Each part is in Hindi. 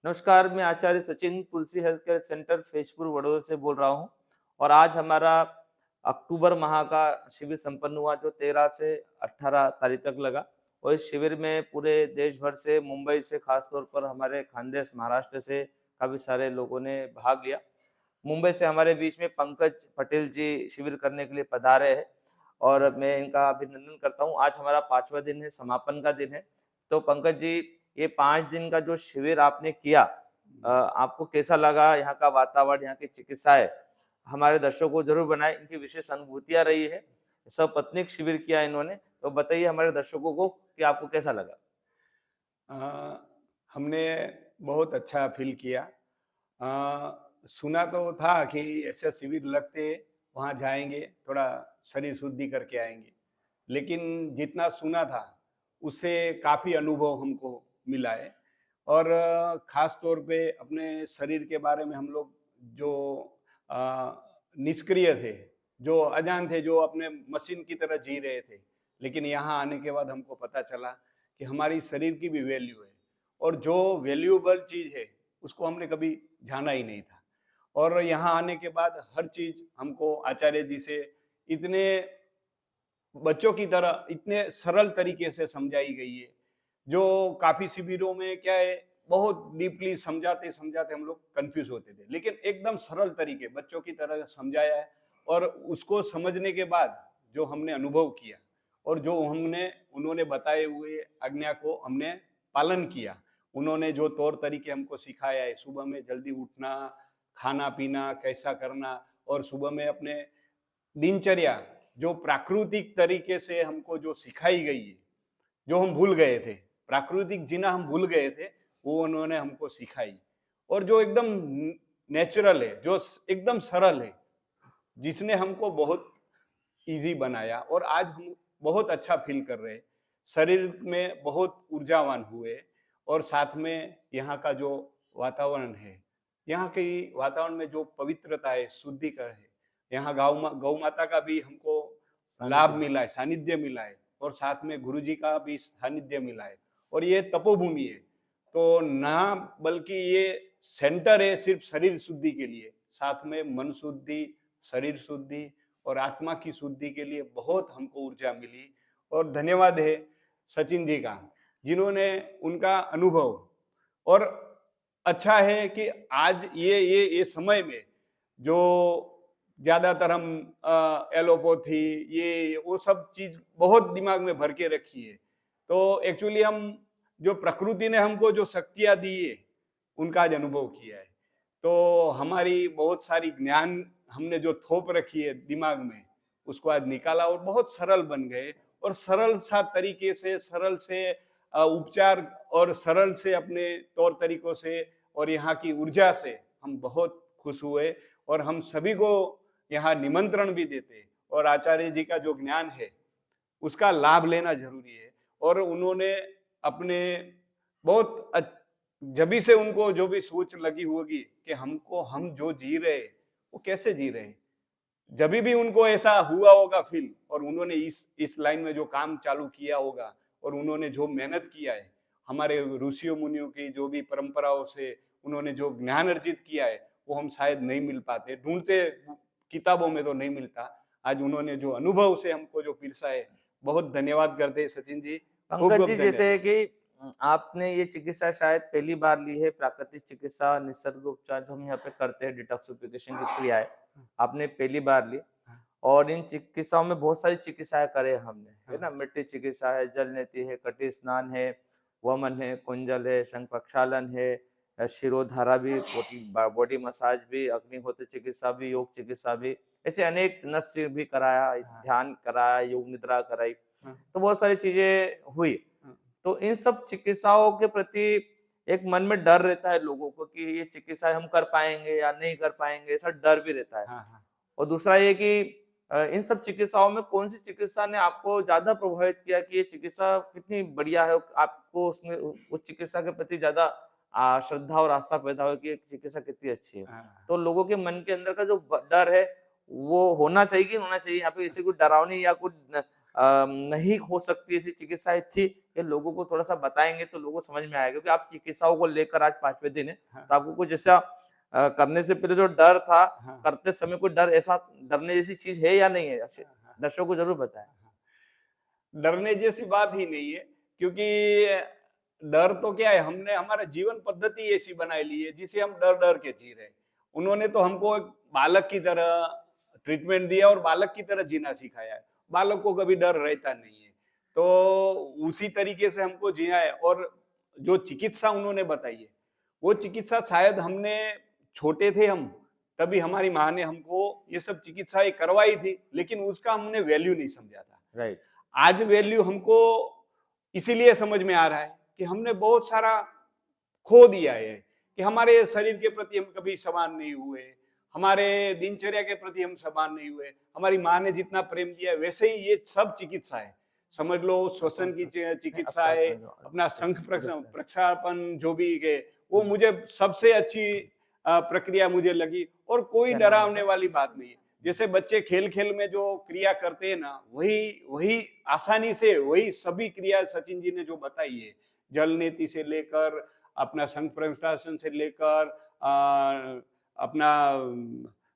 नमस्कार, मैं Acharya Sachin Tulsi health care centre Faizpur Vadodara से बोल रहा हूँ और आज हमारा अक्टूबर माह का शिविर संपन्न हुआ जो 13 से 18 तारीख तक लगा और इस शिविर में पूरे देश भर से मुंबई से खास तौर पर हमारे खानदेश महाराष्ट्र से काफ़ी सारे लोगों ने भाग लिया। मुंबई से हमारे बीच में पंकज पटेल जी शिविर करने के लिए पधारे हैं और मैं इनका अभिनंदन करता हूँ। आज हमारा 5वां दिन है, समापन का दिन है। तो पंकज जी, ये 5 दिन का जो शिविर आपने किया आपको कैसा लगा? यहाँ का वातावरण, यहाँ की चिकित्साएँ हमारे दर्शकों को ज़रूर बनाएँ, इनकी विशेष अनुभूतियाँ रही है। सपत्नीक शिविर किया इन्होंने, तो बताइए हमारे दर्शकों को कि आपको कैसा लगा? अ, हमने बहुत अच्छा फ़ील किया। सुना तो था कि ऐसे शिविर लगते, वहाँ जाएँगे, थोड़ा शरीर शुद्धि करके आएँगे। लेकिन जितना सुना था, उससे काफ़ी अनुभव हमको मिला है और ख़ास तौर पे अपने शरीर के बारे में हम लोग जो निष्क्रिय थे, जो अजान थे, जो अपने मशीन की तरह जी रहे थे। लेकिन यहाँ आने के बाद हमको पता चला कि हमारी शरीर की भी वैल्यू है और जो वैल्यूएबल चीज़ है, उसको हमने कभी जाना ही नहीं था। और यहाँ आने के बाद हर चीज़ हमको आचार्य जी से इतने बच्चों की तरह इतने सरल तरीके से समझाई गई है, जो काफ़ी शिविरों में क्या है, बहुत डीपली समझाते-समझाते हम लोग कन्फ्यूज़ होते थे। लेकिन एकदम सरल तरीके, बच्चों की तरह समझाया है और उसको समझने के बाद जो हमने अनुभव किया और जो हमने उन्होंने बताए हुए आज्ञा को हमने पालन किया। उन्होंने जो तौर तरीके हमको सिखाया है, सुबह में जल्दी उठना, खाना-पीना कैसा करना और सुबह में अपने दिनचर्या जो प्राकृतिक तरीके से हमको जो सिखाई गई है, जो हम भूल गए थे, प्राकृतिक जीना हम भूल गए थे, वो उन्होंने हमको सिखाई और जो एकदम नेचुरल है, जो एकदम सरल है, जिसने हमको बहुत ईज़ी बनाया और आज हम बहुत अच्छा फ़ील कर रहे हैं। शरीर में बहुत ऊर्जावान हुए और साथ में यहाँ का जो वातावरण है, यहाँ की वातावरण में जो पवित्रता है, शुद्धिकरण है, यहाँ गौ माता का भी हमको लाभ सानिध्य में। मिला है, सानिध्य मिला है और साथ में गुरुजी का भी सानिध्य मिला है और ये तपोभूमि है। तो ना बल्कि ये सेंटर है सिर्फ़ शरीर शुद्धि के लिए, साथ में मन शुद्धि, शरीर शुद्धि और आत्मा की शुद्धि के लिए बहुत हमको ऊर्जा मिली और धन्यवाद है सचिन जी का, जिन्होंने उनका अनुभव और अच्छा है कि आज ये समय में जो ज़्यादातर हम एलोपैथी ये वो सब चीज़ बहुत दिमाग में भर के रखी है। तो एक्चुअली हम जो प्रकृति ने हमको जो शक्तियाँ दी है, उनका आज अनुभव किया है। तो हमारी बहुत सारी ज्ञान हमने जो थोप रखी है दिमाग में, उसको आज निकाला और बहुत सरल बन गए और सरल सा तरीके से, सरल से उपचार और सरल से अपने तौर तरीकों से और यहाँ की ऊर्जा से हम बहुत खुश हुए और हम सभी को यहाँ निमंत्रण भी देते और आचार्य जी का जो ज्ञान है, उसका लाभ लेना ज़रूरी है और उन्होंने अपने बहुत जभी से उनको जो भी सोच लगी होगी कि हमको हम जो जी रहे, वो कैसे जी रहे हैं। जभी भी उनको ऐसा हुआ होगा फ़ील और उन्होंने इस लाइन में जो काम चालू किया होगा और उन्होंने जो मेहनत किया है, हमारे ऋषियों मुनियों की जो भी परंपराओं से उन्होंने जो ज्ञान अर्जित किया है, वो हम शायद नहीं मिल पाते। ढूँढते किताबों में तो नहीं मिलता। आज उन्होंने जो अनुभव से हमको जो पिरसा है, बहुत धन्यवाद करते हैं सचिन जी। पंकज खूब-खूब जी, जैसे धन्यवाद। कि आपने ये चिकित्सा शायद पहली बार ली है, प्राकृतिक चिकित्सा, निसर्ग उपचार जो हम यहाँ पे करते हैं, डिटॉक्सिफिकेशन की क्रियाएँ, आपने पहली बार ली और इन चिकित्साओं में बहुत सारी चिकित्साएँ करे हमने, है हाँ, ना? मिट्टी चिकित्सा है, जल नेति है, कटी स्नान है, वमन है, कुंजल है, शंख प्रक्षालन है, शिरोधारा भी, बॉडी मसाज भी, अग्निहोत्र चिकित्सा भी, योग चिकित्सा भी, ऐसे अनेक नस्य भी कराया, हाँ, ध्यान कराया, योग निद्रा कराई, हाँ, तो बहुत सारी चीज़ें हुई। हाँ, तो इन सब चिकित्साओं के प्रति एक मन में डर रहता है लोगों को कि ये चिकित्साएँ हम कर पाएँगे या नहीं कर पाएँगे, ऐसा डर भी रहता है। हाँ, हाँ। और दूसरा ये कि इन सब चिकित्साओं में कौन-सी चिकित्सा ने आपको ज़्यादा प्रभावित किया कि ये चिकित्सा कितनी बढ़िया है, आपको उसमें उस चिकित्सा के प्रति ज़्यादा श्रद्धा और आस्था पैदा हुई कि ये चिकित्सा कितनी अच्छी है। हाँ। तो लोगों के मन के अंदर का जो डर है, वो होना चाहिए कि नहीं होना चाहिए? यहाँ पे ऐसी कोई डरावनी या कुछ नहीं हो सकती ऐसी चिकित्साएं थी, ये लोगों को थोड़ा सा बताएंगे तो लोगों को समझ में आएगा, क्योंकि आप चिकित्साओं को लेकर आज 5वें दिन है, हाँ, तो आपको कुछ ऐसा करने से पहले जो डर था, हाँ, करते समय कोई डर, ऐसा डरने जैसी चीज है या नहीं है? हाँ, हाँ। दर्शकों को जरूर बताएं। डरने जैसी बात ही नहीं है, क्योंकि डर तो क्या है, हमने हमारा जीवन पद्धति ऐसी बनाई ली है जिसे हम डर डर के जी रहे हैं। उन्होंने तो हमको एक बालक की तरह ट्रीटमेंट दिया और बालक की तरह जीना सिखाया है। बालक को कभी डर रहता नहीं है, तो उसी तरीके से हमको जिया है। और जो चिकित्सा उन्होंने बताई है, वो चिकित्सा शायद हमने छोटे थे हम, तभी हमारी माँ ने हमको ये सब चिकित्साएं करवाई थी, लेकिन उसका हमने वैल्यू नहीं समझा था। राइट। आज वैल्यू हमको इसीलिए समझ में आ रहा है कि हमने बहुत सारा खो दिया है, कि हमारे शरीर के प्रति हम कभी समान नहीं हुए, हमारे दिनचर्या के प्रति हम समान नहीं हुए। हमारी माँ ने जितना प्रेम दिया वैसे ही ये सब चिकित्सा है, समझ लो श्वसन की चिकित्सा है, अपना शंख प्रक्षापन जो भी है, वो मुझे सबसे अच्छी प्रक्रिया मुझे लगी। और कोई क्या नाम है डरावने आपका? वाली बात नहीं है। जैसे बच्चे खेल खेल में जो क्रिया करते हैं ना, वही वही आसानी से वही सभी क्रिया सचिन जी ने जो बताई है, जल नीति से लेकर अपना शंख प्रशासन से लेकर अपना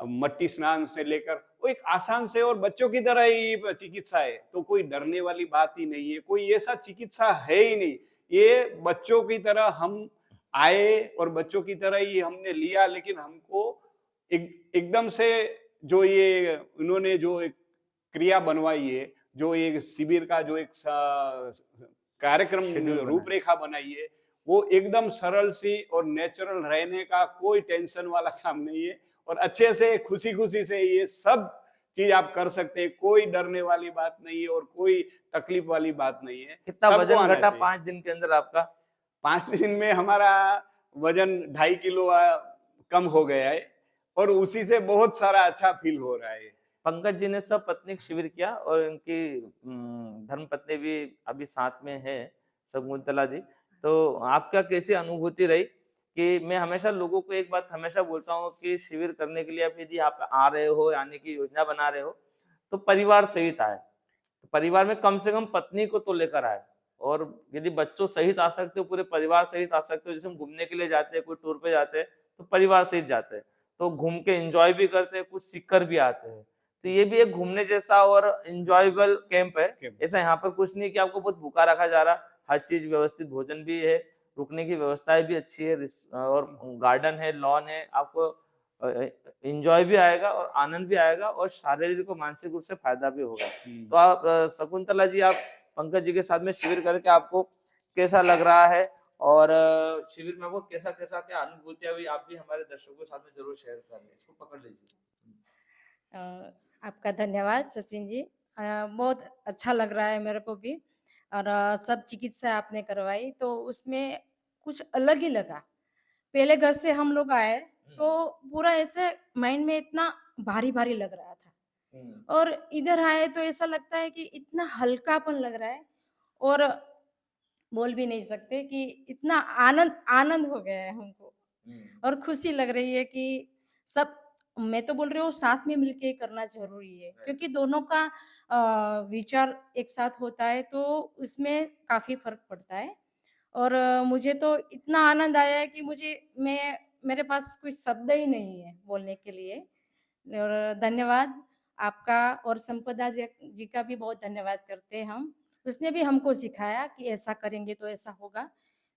मट्टी स्नान से लेकर, वो एक आसान से और बच्चों की तरह ही चिकित्सा है। तो कोई डरने वाली बात ही नहीं है, कोई ऐसा चिकित्सा है ही नहीं। ये बच्चों की तरह हम आए और बच्चों की तरह ही हमने लिया, लेकिन हमको एकदम से जो ये उन्होंने जो एक क्रिया बनवाई है, जो ये शिविर का जो एक कार्यक्रम शेड्यूल बना है। रूपरेखा बनाई है, वो एकदम सरल सी और नेचुरल रहने का कोई टेंशन वाला काम नहीं है। और अच्छे से खुशी खुशी से ये सब चीज आप कर सकते हैं, कोई डरने वाली बात नहीं है और कोई तकलीफ वाली बात नहीं है। कितना सबको वजन आना घटा चाहिए। 5 दिन के अंदर आपका? 5 दिन में हमारा वजन 2.5 किलो कम हो गया है और उसी से बहुत सारा अच्छा फील हो रहा है। पंकज जी ने सपत्नीक शिविर किया और इनकी धर्मपत्नी भी अभी साथ में है, शकुंतला जी। तो आपका कैसी अनुभूति रही? कि मैं हमेशा लोगों को एक बात हमेशा बोलता हूँ कि शिविर करने के लिए आप यदि आप आ रहे हो, आने की योजना बना रहे हो, तो परिवार सहित आए। तो परिवार में कम से कम पत्नी को तो लेकर आए, और यदि बच्चों सहित आ सकते हो, पूरे परिवार सहित आ सकते हो। जैसे हम घूमने के लिए जाते हैं, कोई टूर पे जाते हैं, तो परिवार सहित जाते हैं, तो घूम के एंजॉय भी करते हैं, कुछ सीख कर भी आते हैं। तो ये भी एक घूमने जैसा और एंजॉयबल कैंप है। ऐसा यहाँ पर कुछ नहीं कि आपको बहुत भूखा रखा जा रहा, हर चीज व्यवस्थित, भोजन भी है, रुकने की व्यवस्थाएं भी अच्छी है, और गार्डन है, लॉन है, आपको एंजॉय भी आएगा और आनंद भी आएगा और शारीरिक और मानसिक रूप से फायदा भी होगा। तो आप शकुंतला जी, आप पंकज जी के साथ में शिविर करके आपको कैसा लग रहा है, और शिविर में आपको कैसा कैसा क्या अनुभूतियां हुई, आप भी हमारे दर्शकों के साथ में जरूर शेयर कर लें। इसको पकड़ लीजिए। आपका धन्यवाद सचिन जी। बहुत अच्छा लग रहा है मेरे को भी। और सब चिकित्सा आपने करवाई तो उसमें कुछ अलग ही लगा। पहले घर से हम लोग आए तो पूरा ऐसे माइंड में इतना भारी-भारी लग रहा था और इधर आए तो ऐसा लगता है कि इतना हल्कापन लग रहा है और बोल भी नहीं सकते कि इतना आनंद आनंद हो गया है हमको और खुशी लग रही है कि सब, मैं तो बोल रही हूँ साथ में मिलके करना ज़रूरी है क्योंकि दोनों का विचार एक साथ होता है तो उसमें काफ़ी फ़र्क पड़ता है। और मुझे तो इतना आनंद आया है कि मेरे पास कोई शब्द ही नहीं है बोलने के लिए। और धन्यवाद आपका और संपदा जी का भी बहुत धन्यवाद करते हैं हम। उसने भी हमको सिखाया कि ऐसा करेंगे तो ऐसा होगा।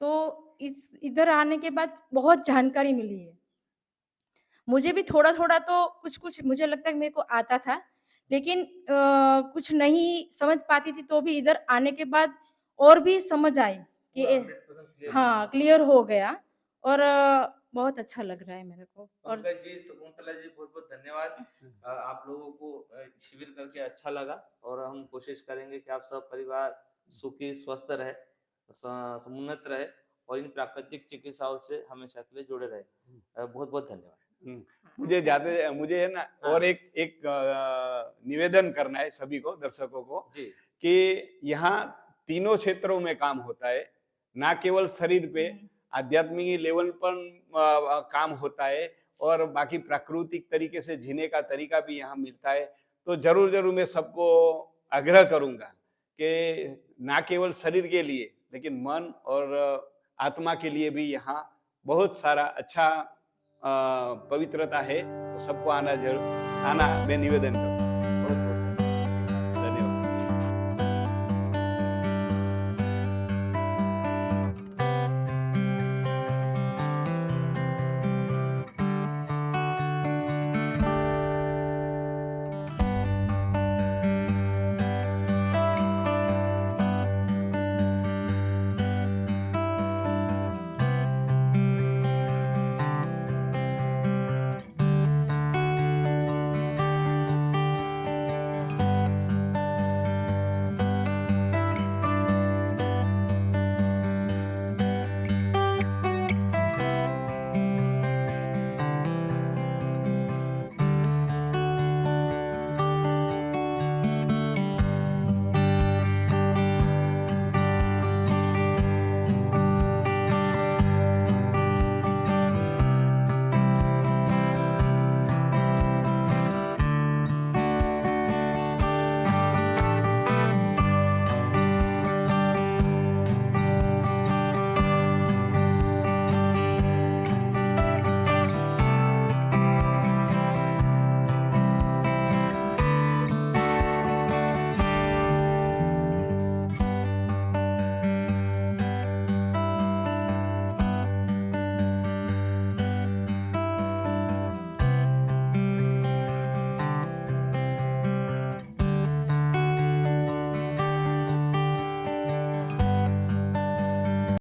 तो इस इधर आने के बाद बहुत जानकारी मिली है। मुझे भी थोड़ा-थोड़ा तो कुछ-कुछ मुझे लगता है कि मेरे को आता था, लेकिन कुछ नहीं समझ पाती थी तो भी इधर आने के बाद और भी समझ आई कि पूरा 100% क्लियर हो हाँ, गया। क्लियर हो गया और बहुत अच्छा लग रहा है मेरे को। और पंकज जी, शकुंतला जी, बहुत बहुत धन्यवाद। आप लोगों को शिविर करके अच्छा लगा, और हम कोशिश करेंगे कि आप सब परिवार सुखी स्वस्थ रहे, समुन्नत रहे और इन प्राकृतिक चिकित्साओं से हमेशा के लिए जुड़े रहे। बहुत बहुत धन्यवाद। मुझे है ना हाँ। और एक एक निवेदन करना है सभी को, दर्शकों को, जी। कि यहाँ तीनों क्षेत्रों में काम होता है, ना केवल शरीर पे, आध्यात्मिक लेवल पर काम होता है और बाकी प्राकृतिक तरीके से जीने का तरीका भी यहाँ मिलता है। तो जरूर जरूर मैं सबको आग्रह करूंगा कि ना केवल शरीर के लिए लेकिन मन और आत्मा के लिए भी यहाँ बहुत सारा अच्छा पवित्रता है। तो सबको आना मैं निवेदन करूँ।